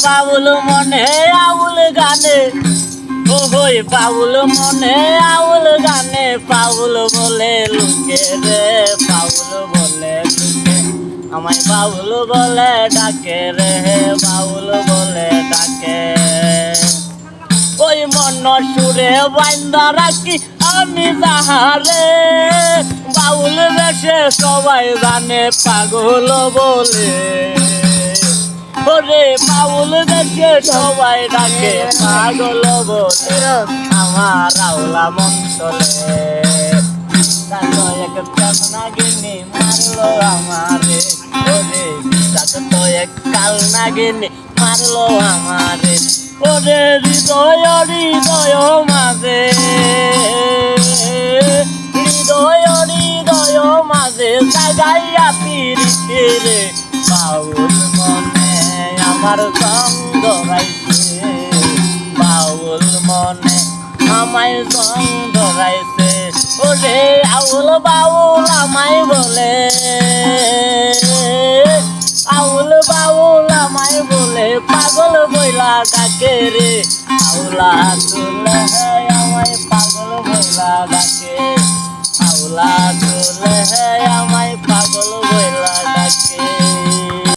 বাউল মনে আউল গানে ওই বাউল মনে আউল গানে পাউল বলে লুকে রে পাউল বলে লুকে আমায় বাউল বলে ডাকে রে বাউল বলে ডাকে ওই মন সুরে বাইন্দা রাখি আমি যাহারে বাউল বেশে সবাই জানে পাগল বলে ওরে বাউল বেশে সবাই ডাকে পাগল বলে আমার আওলা মন চলে এক নাগিনী মারলো আমারে ওরে তো এক কাল নাগিনী মারলো আমারে ওরে হৃদয় হৃদয় মাঝে হৃদয় হৃদয় মাঝে জাগাইয়া পিরিতে রে বাউল মনে আমার সঙ্গ রাইছে বাউল মনে আমায় সঙ্গ রাইছে ওরে আউল বাউল আমায় বলে আউল বাউল আমায় বলে পাগল বইলা ডাকে রে আউলা তুলে আমায়